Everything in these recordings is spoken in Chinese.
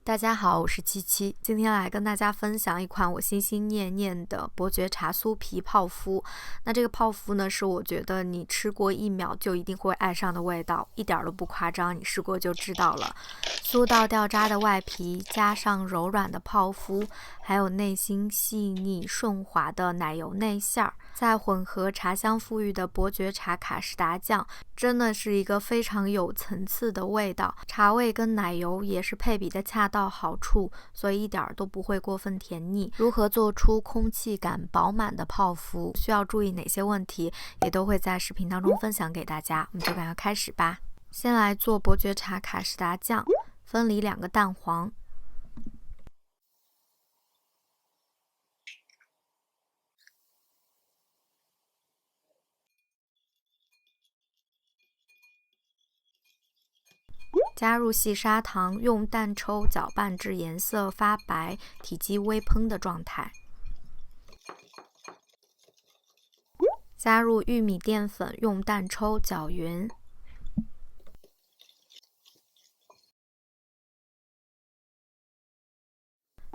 大家好，我是七七，今天来跟大家分享一款我心心念念的伯爵茶酥皮泡芙。那这个泡芙呢，是我觉得你吃过1秒就一定会爱上的味道，一点都不夸张，你试过就知道了。酥到掉渣的外皮，加上柔软的泡芙，还有内心细腻顺滑的奶油内馅儿，再混合茶香馥郁的伯爵茶卡士达酱，真的是一个非常有层次的味道。茶味跟奶油也是配比的恰到好处，所以一点都不会过分甜腻。如何做出空气感饱满的泡芙，需要注意哪些问题，也都会在视频当中分享给大家。我们就赶快开始吧。先来做伯爵茶卡士达酱，分离2个蛋黄，加入细砂糖，用蛋抽搅拌至颜色发白、体积微蓬的状态。加入玉米淀粉，用蛋抽搅匀。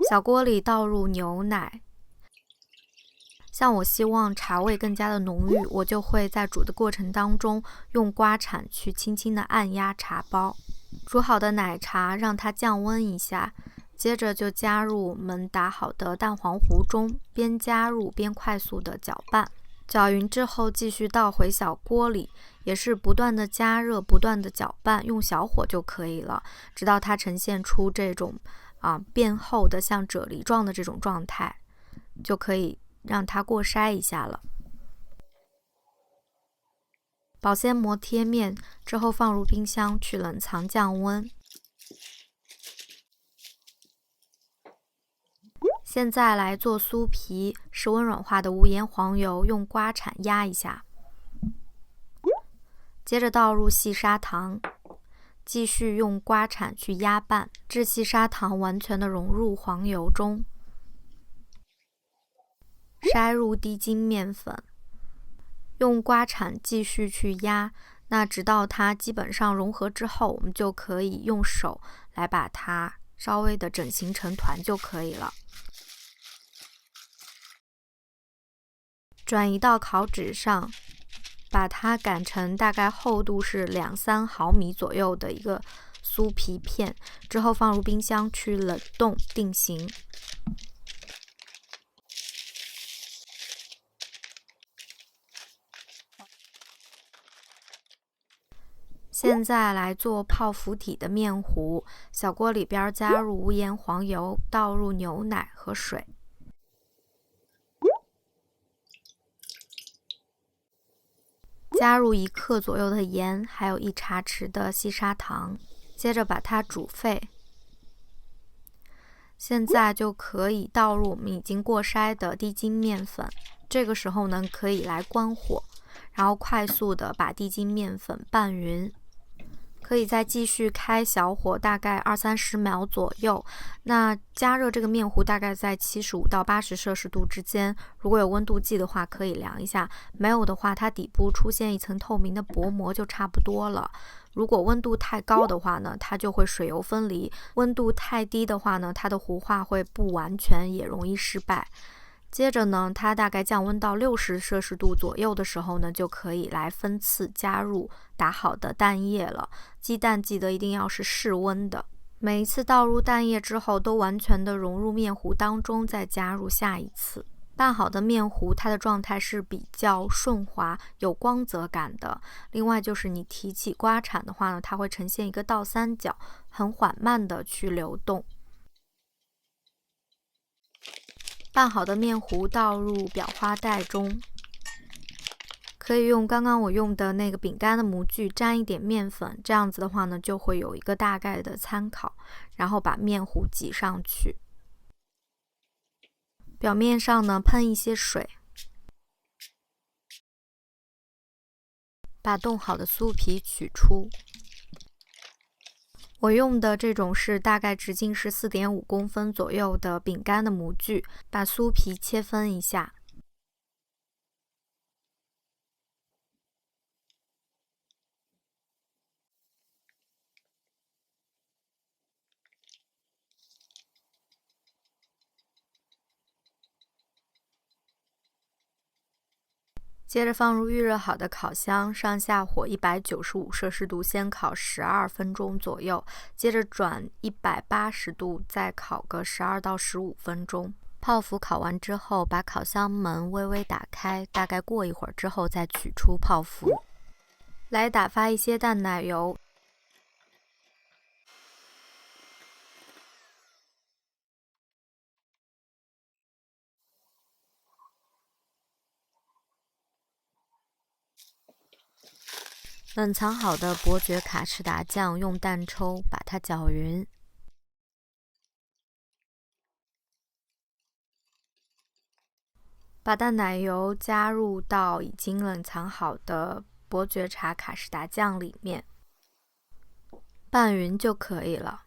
小锅里倒入牛奶。像我希望茶味更加的浓郁，我就会在煮的过程当中用刮铲去轻轻的按压茶包。煮好的奶茶让它降温一下，接着就加入我们打好的蛋黄糊中，边加入边快速的搅拌。搅匀之后继续倒回小锅里，也是不断的加热，不断的搅拌，用小火就可以了，直到它呈现出这种变厚的像啫喱状的这种状态，就可以让它过筛一下了。保鲜膜贴面之后放入冰箱去冷藏降温。现在来做酥皮，室温软化的无盐黄油用刮铲压一下，接着倒入细砂糖，继续用刮铲去压拌，至细砂糖完全的融入黄油中。筛入低筋面粉，用刮铲继续去压，那直到它基本上融合之后，我们就可以用手来把它稍微的整形成团就可以了。转移到烤纸上，把它擀成大概厚度是2-3毫米左右的一个酥皮片，之后放入冰箱去冷冻定型。现在来做泡芙体的面糊，小锅里边加入无盐黄油，倒入牛奶和水。加入1克左右的盐，还有1茶匙的细砂糖，接着把它煮沸。现在就可以倒入我们已经过筛的低筋面粉，这个时候呢，可以来关火，然后快速的把低筋面粉拌匀。可以再继续开小火，大概20-30秒左右。那加热这个面糊大概在75到80摄氏度之间。如果有温度计的话，可以量一下；没有的话，它底部出现一层透明的薄膜就差不多了。如果温度太高的话呢，它就会水油分离；温度太低的话呢，它的糊化会不完全，也容易失败。接着呢，它大概降温到60摄氏度左右的时候呢，就可以来分次加入打好的蛋液了。鸡蛋记得一定要是室温的。每一次倒入蛋液之后，都完全的融入面糊当中，再加入下一次。拌好的面糊，它的状态是比较顺滑、有光泽感的。另外就是你提起刮铲的话呢，它会呈现一个倒三角，很缓慢的去流动。拌好的面糊倒入裱花袋中，可以用刚刚我用的那个饼干的模具沾一点面粉，这样子的话呢，就会有一个大概的参考，然后把面糊挤上去，表面上呢喷一些水，把冻好的酥皮取出。我用的这种是大概直径是4.5公分左右的饼干的模具，把酥皮切分一下。接着放入预热好的烤箱，上下火195°C先烤12分钟左右，接着转180°再烤个12到15分钟。泡芙烤完之后，把烤箱门微微打开，大概过一会儿之后再取出泡芙。来打发一些淡奶油。冷藏好的伯爵卡士达酱用蛋抽把它搅匀。把淡奶油加入到已经冷藏好的伯爵茶卡士达酱里面，拌匀就可以了。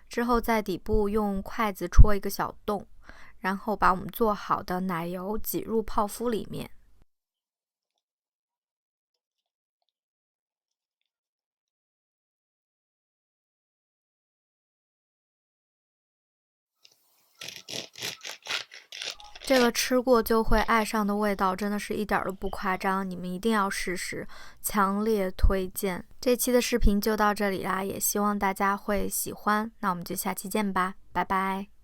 之后在底部用筷子戳一个小洞，然后把我们做好的奶油挤入泡芙里面。这个吃过就会爱上的味道真的是一点都不夸张，你们一定要试试，强烈推荐。这期的视频就到这里啦，也希望大家会喜欢，那我们就下期见吧，拜拜。